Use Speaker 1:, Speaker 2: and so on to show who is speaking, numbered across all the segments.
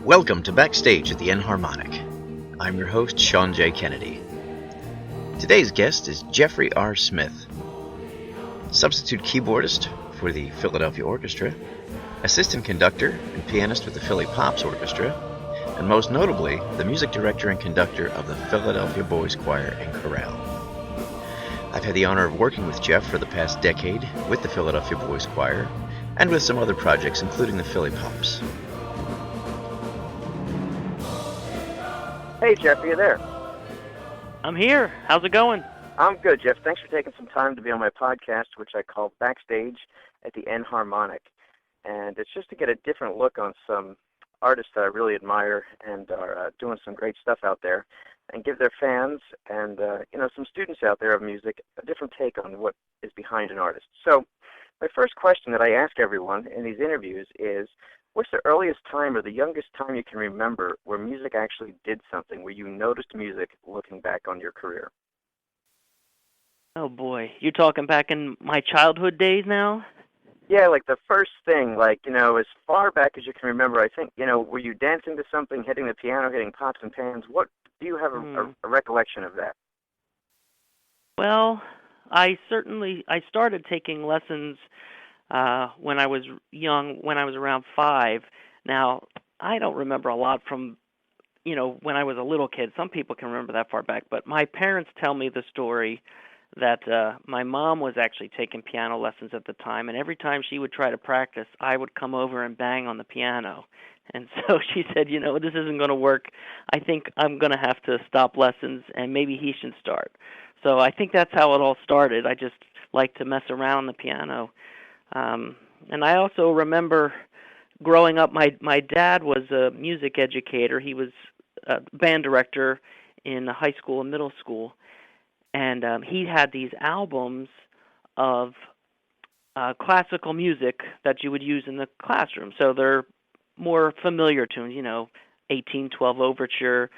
Speaker 1: Welcome to Backstage at the Enharmonic. I'm your host, Sean J. Kennedy. Today's guest is Jeffrey R. Smith, substitute keyboardist for the Philadelphia Orchestra, assistant conductor and pianist with the Philly Pops Orchestra, and most notably, the music director and conductor of the Philadelphia Boys Choir and Chorale. I've had the honor of working with Jeff for the past decade with the Philadelphia Boys Choir and with some other projects, including the Philly Pops.
Speaker 2: Hey, Jeff, are you there?
Speaker 3: I'm here. How's it going?
Speaker 2: I'm good, Jeff. Thanks for taking some time to be on my podcast, which I call Backstage at the Enharmonic. And it's just to get a different look on some artists that I really admire and are doing some great stuff out there, and give their fans and some students out there of music a different take on what is behind an artist. So my first question that I ask everyone in these interviews is, what's the earliest time or the youngest time you can remember where music actually did something, where you noticed music looking back on your career?
Speaker 3: Oh, boy. You're talking back in my childhood days now?
Speaker 2: Yeah, like the first thing, as far back as you can remember, I think, were you dancing to something, hitting the piano, hitting pots and pans? What do you have a recollection of that?
Speaker 3: Well, I started taking lessons when I was young, when I was around 5. Now, I don't remember a lot from, when I was a little kid. Some people can remember that far back, but my parents tell me the story that my mom was actually taking piano lessons at the time, and every time she would try to practice, I would come over and bang on the piano. And so she said, this isn't going to work. I think I'm going to have to stop lessons, and maybe he should start. So I think that's how it all started. I just like to mess around on the piano. And I also remember growing up, my dad was a music educator. He was a band director in high school and middle school. And he had these albums of classical music that you would use in the classroom. So they're more familiar tunes, 1812 Overture,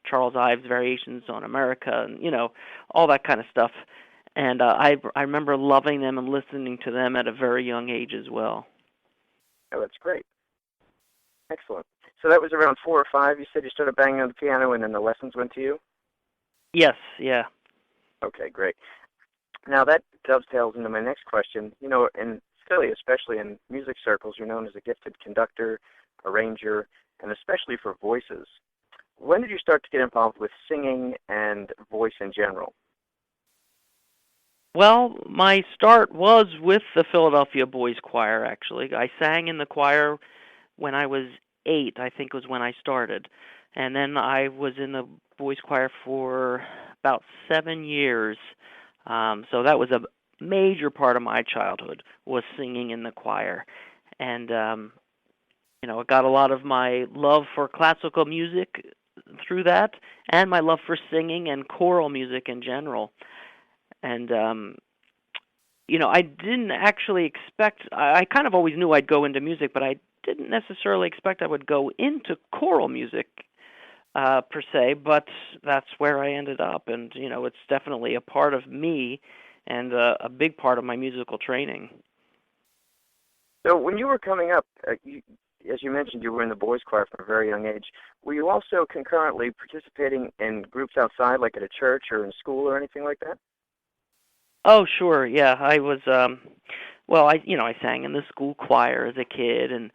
Speaker 3: Charles Ives' Variations on America, and, all that kind of stuff. And I remember loving them and listening to them at a very young age as well.
Speaker 2: Oh, that's great. Excellent. So that was around 4 or 5. You said you started banging on the piano, and then the lessons went to you?
Speaker 3: Yes, yeah.
Speaker 2: Okay, great. Now that dovetails into my next question. In Philly, especially in music circles, you're known as a gifted conductor, arranger, and especially for voices. When did you start to get involved with singing and voice in general?
Speaker 3: Well, my start was with the Philadelphia Boys Choir, actually. I sang in the choir when I was 8, I think was when I started. And then I was in the Boys Choir for about 7 years. So that was a major part of my childhood, was singing in the choir. And, I got a lot of my love for classical music through that, and my love for singing and choral music in general. And, I didn't actually expect, I kind of always knew I'd go into music, but I didn't necessarily expect I would go into choral music per se, but that's where I ended up. And, it's definitely a part of me and a big part of my musical training.
Speaker 2: So when you were coming up, as you mentioned, you were in the boys' choir from a very young age. Were you also concurrently participating in groups outside, like at a church or in school or anything like that?
Speaker 3: Oh, sure, yeah. I was, I sang in the school choir as a kid, and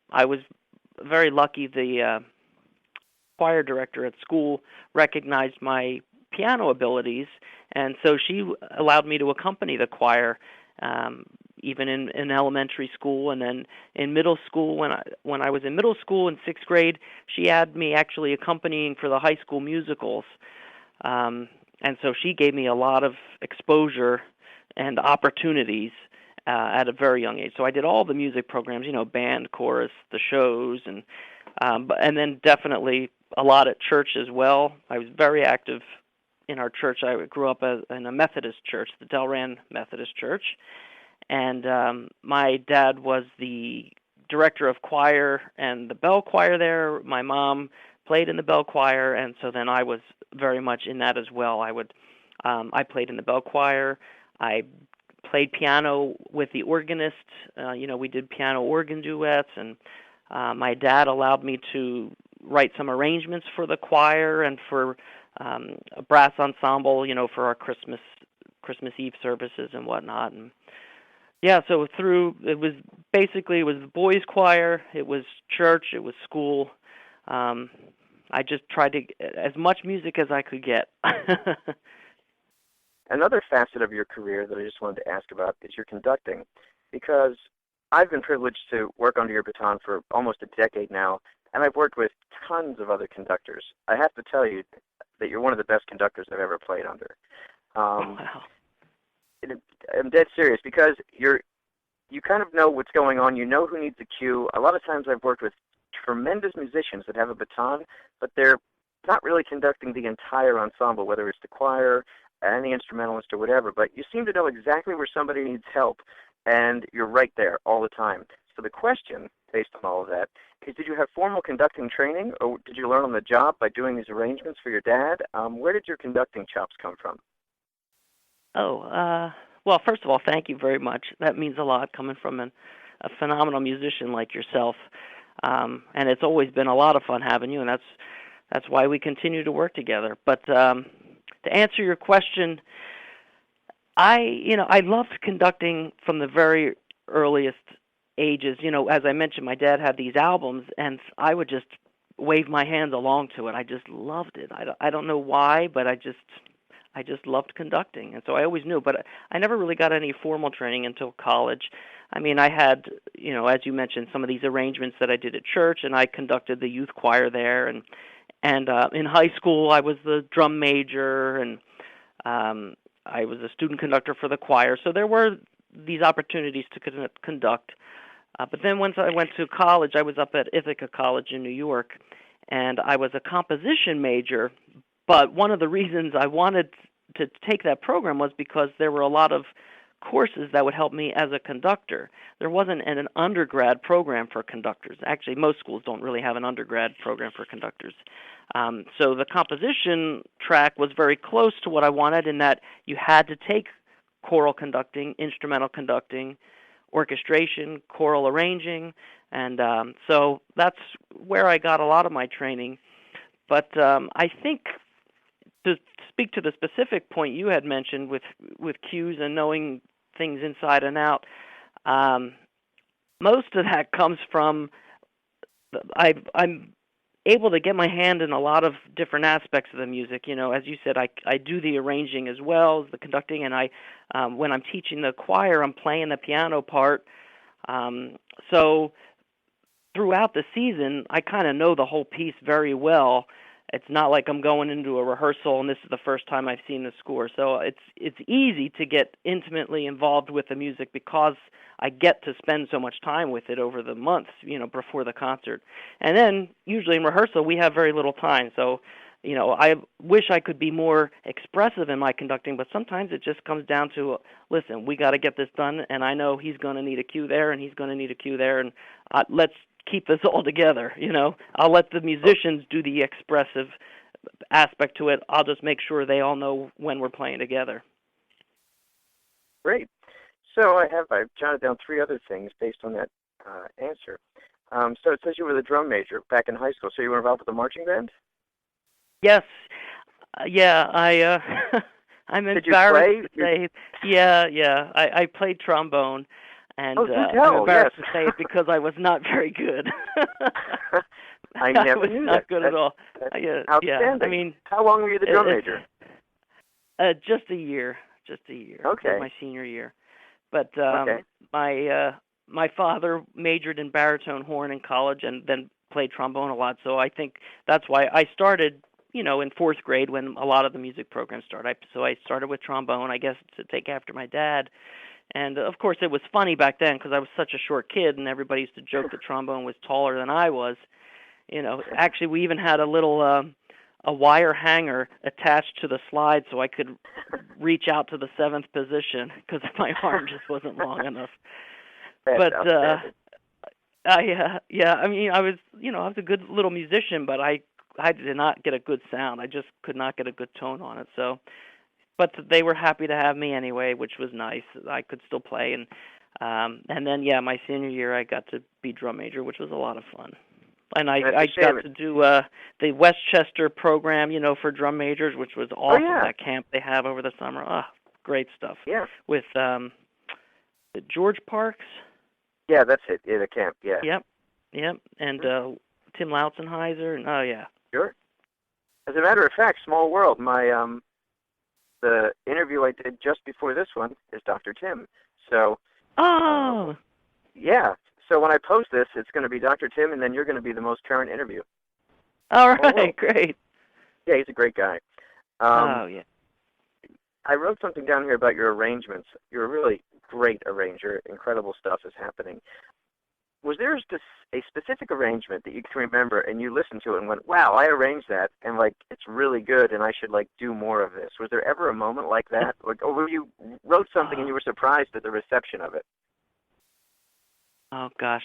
Speaker 3: I was very lucky. The choir director at school recognized my piano abilities, and so she allowed me to accompany the choir, even in elementary school, and then in middle school. When I was in middle school in 6th grade, she had me actually accompanying for the high school musicals. And so she gave me a lot of exposure and opportunities at a very young age. So I did all the music programs, band, chorus, the shows, and then definitely a lot at church as well. I was very active in our church. I grew up in a Methodist church, the Delran Methodist Church, and my dad was the director of choir and the bell choir there. My mom played in the bell choir, and so then I was very much in that as well. I played in the bell choir. I played piano with the organist. We did piano organ duets, and My dad allowed me to write some arrangements for the choir and for a brass ensemble, for our Christmas Eve services and whatnot. And yeah, so it was the boys' choir, it was church, it was school. I just tried to get as much music as I could get.
Speaker 2: Another facet of your career that I just wanted to ask about is your conducting, because I've been privileged to work under your baton for almost a decade now, and I've worked with tons of other conductors. I have to tell you that you're one of the best conductors I've ever played under.
Speaker 3: Wow.
Speaker 2: I'm dead serious, because you kind of know what's going on. You know who needs a cue. A lot of times I've worked with tremendous musicians that have a baton, but they're not really conducting the entire ensemble, whether it's the choir and the instrumentalist or whatever. But you seem to know exactly where somebody needs help, and you're right there all the time. So the question, based on all of that, is did you have formal conducting training, or did you learn on the job by doing these arrangements for your dad? Where did your conducting chops come from?
Speaker 3: Well, first of all, thank you very much. That means a lot coming from a phenomenal musician like yourself. And it's always been a lot of fun having you, and that's why we continue to work together. But to answer your question, I loved conducting from the very earliest ages. As I mentioned, my dad had these albums, and I would just wave my hands along to it. I just loved it. I don't know why, but I just loved conducting, and so I always knew. But I never really got any formal training until college. I mean, I had, as you mentioned, some of these arrangements that I did at church, and I conducted the youth choir there. And in high school, I was the drum major, and I was a student conductor for the choir. So there were these opportunities to conduct. But then once I went to college, I was up at Ithaca College in New York, and I was a composition major. But one of the reasons I wanted to take that program was because there were a lot of courses that would help me as a conductor. There wasn't an undergrad program for conductors. Actually, most schools don't really have an undergrad program for conductors. So the composition track was very close to what I wanted in that you had to take choral conducting, instrumental conducting, orchestration, choral arranging, and so that's where I got a lot of my training. But I think to speak to the specific point you had mentioned with cues and knowing things inside and out, most of that comes from I'm able to get my hand in a lot of different aspects of the music. As you said, I do the arranging as well as the conducting, and I when I'm teaching the choir, I'm playing the piano part. So throughout the season, I kind of know the whole piece very well. It's not like I'm going into a rehearsal and this is the first time I've seen the score. So it's easy to get intimately involved with the music because I get to spend so much time with it over the months, before the concert. And then usually in rehearsal we have very little time. So, I wish I could be more expressive in my conducting, but sometimes it just comes down to, listen, we got to get this done, and I know he's going to need a cue there and he's going to need a cue there, and let's keep this all together. I'll let the musicians do the expressive aspect to it. I'll just make sure they all know when we're playing together.
Speaker 2: Great. So I've jotted down three other things based on that answer. So it says you were the drum major back in high school. So you were involved with the marching band?
Speaker 3: Yes. Yeah. I'm embarrassed to say. Yeah. I played trombone. And I'm embarrassed to say it because I was not very good.
Speaker 2: I never
Speaker 3: was
Speaker 2: knew
Speaker 3: not
Speaker 2: that.
Speaker 3: good at all.
Speaker 2: Outstanding.
Speaker 3: Yeah, I mean,
Speaker 2: how long were you the drum major?
Speaker 3: Just a year.
Speaker 2: Okay.
Speaker 3: My senior year. But my father majored in baritone horn in college and then played trombone a lot. So I think that's why I started, in fourth grade when a lot of the music programs started. So I started with trombone, I guess, to take after my dad. And, of course, it was funny back then because I was such a short kid, and everybody used to joke that trombone was taller than I was. Actually, we even had a little a wire hanger attached to the slide so I could reach out to the seventh position because my arm just wasn't long enough. But, I was a good little musician, but I did not get a good sound. I just could not get a good tone on it, so... But they were happy to have me anyway, which was nice. I could still play, and And then, yeah, my senior year, I got to be drum major, which was a lot of fun. And I
Speaker 2: That's a
Speaker 3: got
Speaker 2: shame.
Speaker 3: to do the Westchester program, for drum majors, which was
Speaker 2: Oh
Speaker 3: awesome.
Speaker 2: yeah,
Speaker 3: That camp they have over the summer. Great stuff.
Speaker 2: yeah,
Speaker 3: With George Parks.
Speaker 2: yeah. That's it. Yeah, the camp. Yeah,
Speaker 3: Yep, yep. And Tim Lautzenheiser. And yeah.
Speaker 2: sure. As a matter of fact, small world. My the interview I did just before this one is Dr. Tim. So
Speaker 3: Oh,
Speaker 2: yeah. So when I post this, it's going to be Dr. Tim, and then you're going to be the most current interview.
Speaker 3: all
Speaker 2: Small world.
Speaker 3: right, great.
Speaker 2: Yeah, he's a great guy.
Speaker 3: Oh, yeah.
Speaker 2: I wrote something down here about your arrangements. You're a really great arranger. Incredible stuff is happening. Was there a specific arrangement that you can remember and you listened to it and went, wow, I arranged that, and, it's really good, and I should, do more of this? Was there ever a moment like that? Or where you wrote something and you were surprised at the reception of it?
Speaker 3: Oh, gosh.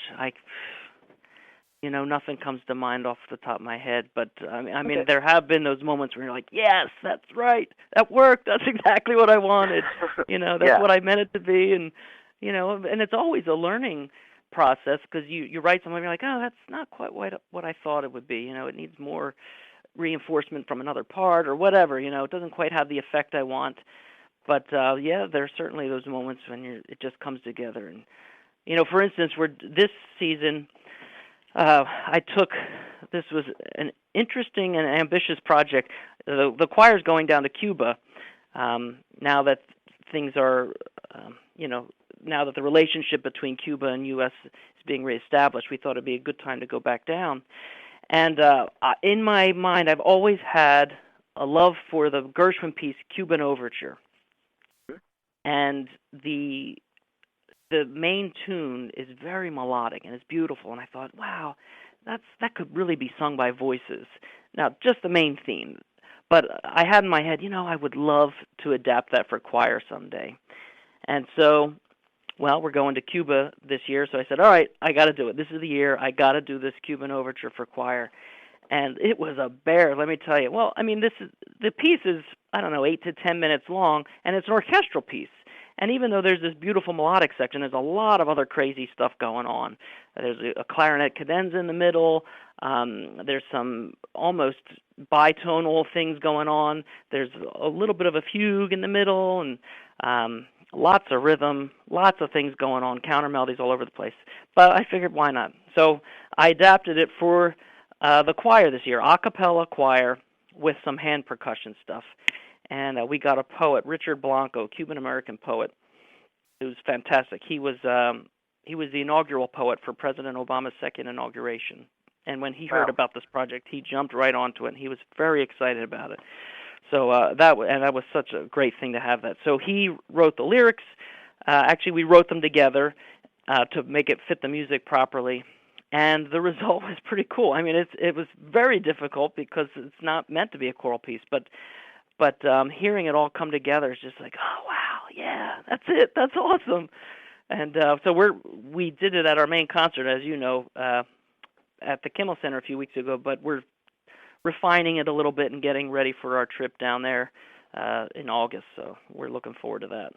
Speaker 3: Nothing comes to mind off the top of my head, but I mean,
Speaker 2: Okay.
Speaker 3: there have been those moments where you're like, yes, that's right, that worked, that's exactly what I wanted, that's
Speaker 2: Yeah.
Speaker 3: what I meant it to be, and and it's always a learning process because you write something and you're like, oh, that's not quite what I thought it would be, it needs more reinforcement from another part or whatever, it doesn't quite have the effect I want, but yeah, there's certainly those moments when it just comes together, and for instance, this season. This was an interesting and ambitious project. The choir's going down to Cuba now that things are, now that the relationship between Cuba and U.S. is being reestablished, we thought it'd be a good time to go back down. And in my mind, I've always had a love for the Gershwin piece, Cuban Overture. And the main tune is very melodic and it's beautiful, and I thought, wow, that could really be sung by voices. Now, just the main theme. But I had in my head, I would love to adapt that for choir someday. And so, well, we're going to Cuba this year, so I said, all right, I got to do it. This is the year. I got to do this Cuban Overture for choir. And it was a bear, let me tell you. Well, I mean, the piece is, 8 to 10 minutes long, and it's an orchestral piece. And even though there's this beautiful melodic section, there's a lot of other crazy stuff going on. There's a clarinet cadenza in the middle. There's some almost bitonal things going on. There's a little bit of a fugue in the middle, and lots of rhythm, lots of things going on, counter melodies all over the place. But I figured, why not? So I adapted it for the choir this year, a cappella choir with some hand percussion stuff. And we got a poet, Richard Blanco, Cuban-American poet, who's fantastic. He was the inaugural poet for President Obama's second inauguration. And when he heard about this project, he jumped right onto it, and he was very excited about it. So that was such a great thing to have that. So he wrote the lyrics. Actually, we wrote them together to make it fit the music properly. And the result was pretty cool. I mean, it was very difficult because it's not meant to be a choral piece, but hearing it all come together is just like, oh wow, yeah, that's it, that's awesome. And so we did it at our main concert, as you know, at the Kimmel Center a few weeks ago. But we're refining it a little bit and getting ready for our trip down there in August. So we're looking forward to that.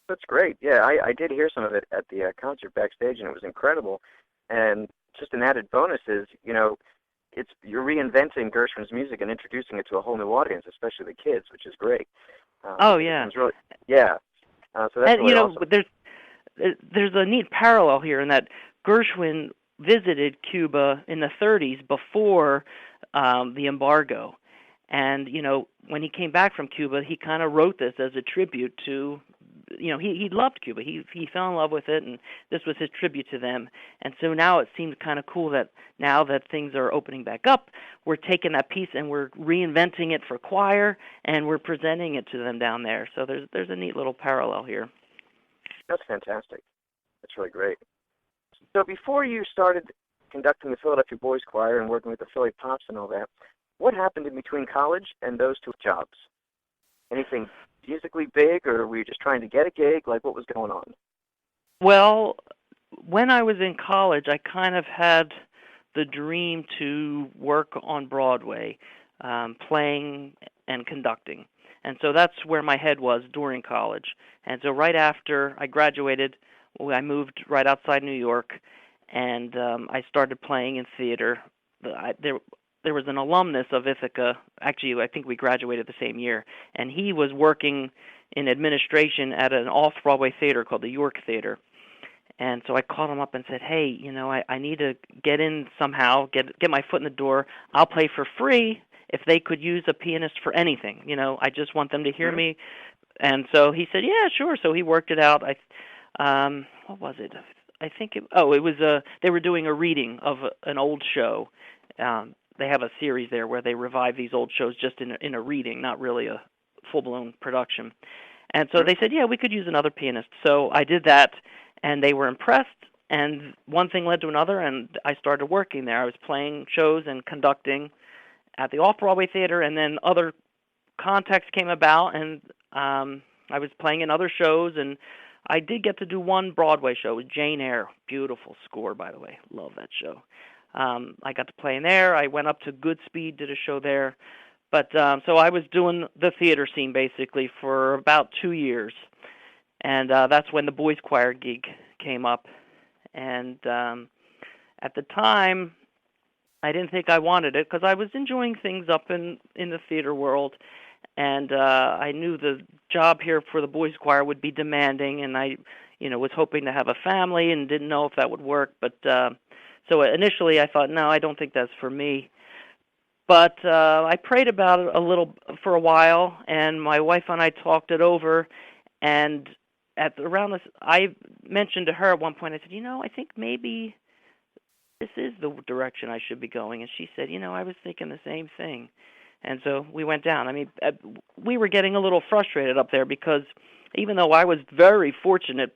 Speaker 2: That's great. Yeah, I did hear some of it at the concert backstage, and it was incredible. And just an added bonus is, you're reinventing Gershwin's music and introducing it to a whole new audience, especially the kids, which is great.
Speaker 3: Oh yeah,
Speaker 2: really, yeah. So that's really awesome.
Speaker 3: There's a neat parallel here in that Gershwin visited Cuba in the 30s before the embargo, and when he came back from Cuba, he kind of wrote this as a tribute to. He loved Cuba. He fell in love with it, and this was his tribute to them. And so now it seems kind of cool that now that things are opening back up, we're taking that piece and we're reinventing it for choir, and we're presenting it to them down there. So there's a neat little parallel here.
Speaker 2: That's fantastic. That's really great. So before you started conducting the Philadelphia Boys Choir and working with the Philly Pops and all that, what happened in between college and those two jobs? Anything musically big, or were you just trying to get a gig? What was going on?
Speaker 3: Well, when I was in college, I kind of had the dream to work on Broadway, playing and conducting. And so that's where my head was during college. And so right after I graduated, I moved right outside New York, and I started playing in theater. There was an alumnus of Ithaca. Actually, I think we graduated the same year, and he was working in administration at an off-Broadway theater called the York Theater. And so I called him up and said, hey, I need to get in somehow, get my foot in the door. I'll play for free if they could use a pianist for anything. I just want them to hear me. And so he said, yeah, sure. So he worked it out. What was it? I think it was they were doing a reading of an old show. They have a series there where they revive these old shows just in a reading, not really a full-blown production. And so they said, yeah, we could use another pianist. So I did that, and they were impressed, and one thing led to another, and I started working there. I was playing shows and conducting at the Off-Broadway theater, and then other contacts came about, and I was playing in other shows, and I did get to do one Broadway show with Jane Eyre. Beautiful score, by the way. Love that show. I got to play in there. I went up to Goodspeed, did a show there. But so I was doing the theater scene basically for about 2 years. And that's when the Boys Choir gig came up. And at the time, I didn't think I wanted it because I was enjoying things up in the theater world. And I knew the job here for the Boys Choir would be demanding, and I was hoping to have a family and didn't know if that would work. But so initially I thought, no, I don't think that's for me. But I prayed about it a little for a while, and my wife and I talked it over. And around this, I mentioned to her at one point, I said, I think maybe this is the direction I should be going. And she said, I was thinking the same thing. And so we went down. I mean, we were getting a little frustrated up there because even though I was very fortunate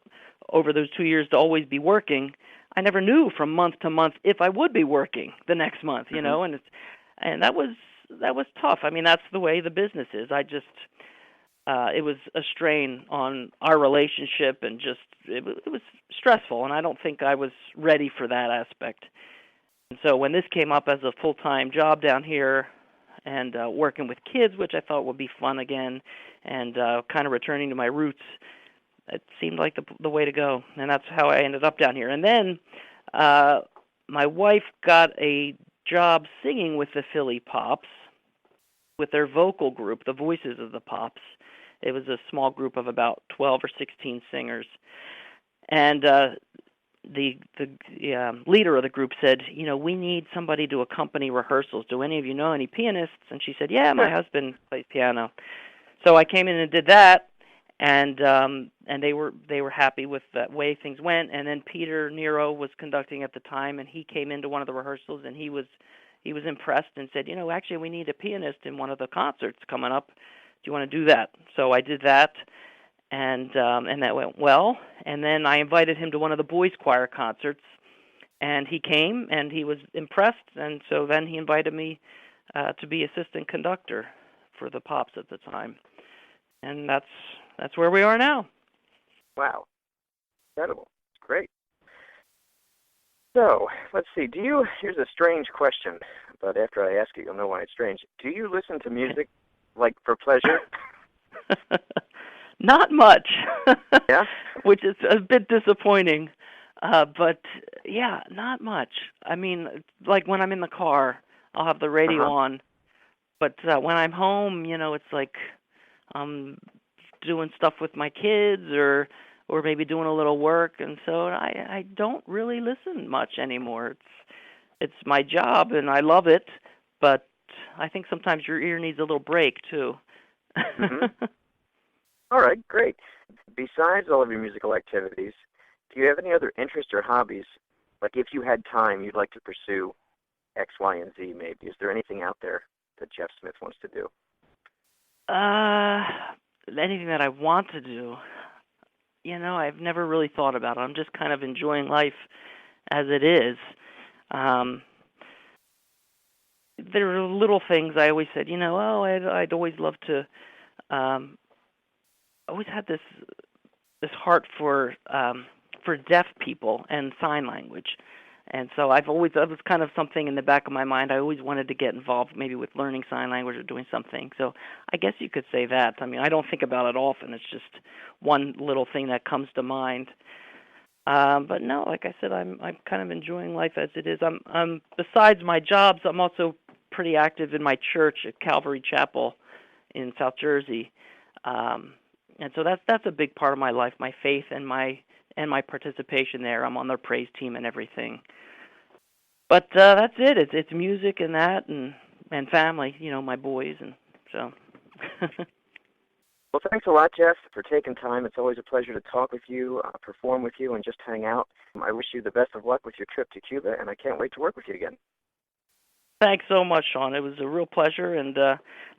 Speaker 3: over those 2 years to always be working, I never knew from month to month if I would be working the next month, and that was tough. I mean, that's the way the business is. It was a strain on our relationship, and just it was stressful, and I don't think I was ready for that aspect. And so when this came up as a full-time job down here, and working with kids, which I thought would be fun again, and kind of returning to my roots, it seemed like the way to go, and that's how I ended up down here. And then my wife got a job singing with the Philly Pops, with their vocal group, the Voices of the Pops. It was a small group of about 12 or 16 singers. And the leader of the group said, we need somebody to accompany rehearsals. Do any of you know any pianists? And she said, yeah, my husband plays piano. So I came in and did that, and they were happy with the way things went. And then Peter Nero was conducting at the time, and he came into one of the rehearsals, and he was impressed and said, actually we need a pianist in one of the concerts coming up. Do you want to do that? So I did that. And that went well. And then I invited him to one of the Boys Choir concerts, and he came, and he was impressed. And so then he invited me to be assistant conductor for the Pops at the time. And that's where we are now.
Speaker 2: Wow. Incredible. Great. So, let's see. Here's a strange question, but after I ask it, you'll know why it's strange. Do you listen to music, like, for pleasure?
Speaker 3: Not much,
Speaker 2: yeah?
Speaker 3: Which is a bit disappointing. But, yeah, not much. I mean, like when I'm in the car, I'll have the radio on. But when I'm home, it's like I'm doing stuff with my kids or maybe doing a little work. And so I don't really listen much anymore. It's my job, and I love it. But I think sometimes your ear needs a little break, too.
Speaker 2: All right, great. Besides all of your musical activities, do you have any other interests or hobbies? Like if you had time, you'd like to pursue X, Y, and Z maybe. Is there anything out there that Jeff Smith wants to do?
Speaker 3: Anything that I want to do? I've never really thought about it. I'm just kind of enjoying life as it is. There are little things I always said, I'd always love to... always had this heart for deaf people and sign language, And so that was kind of something in the back of my mind. I always wanted to get involved maybe with learning sign language or doing something. So I guess you could say that. I mean, I don't think about it often. It's just one little thing that comes to mind. But no, like I said, I'm kind of enjoying life as it is. I'm besides my jobs, I'm also pretty active in my church at Calvary Chapel in South Jersey. And so that's a big part of my life, my faith and my participation there. I'm on their praise team and everything. But that's it. It's music and that and family, my boys, and so.
Speaker 2: Well, thanks a lot, Jeff, for taking time. It's always a pleasure to talk with you, perform with you, and just hang out. I wish you the best of luck with your trip to Cuba, and I can't wait to work with you again.
Speaker 3: Thanks so much, Sean. It was a real pleasure, and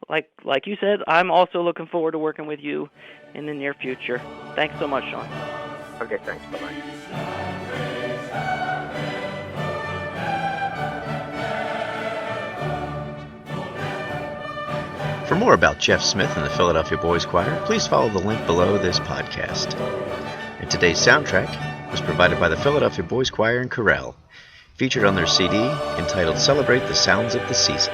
Speaker 3: like you said, I'm also looking forward to working with you in the near future. Thanks so much, Sean.
Speaker 2: Okay, thanks. Bye-bye.
Speaker 1: For more about Jeff Smith and the Philadelphia Boys Choir, please follow the link below this podcast. And today's soundtrack was provided by the Philadelphia Boys Choir Chorale, featured on their CD entitled Celebrate the Sounds of the Season.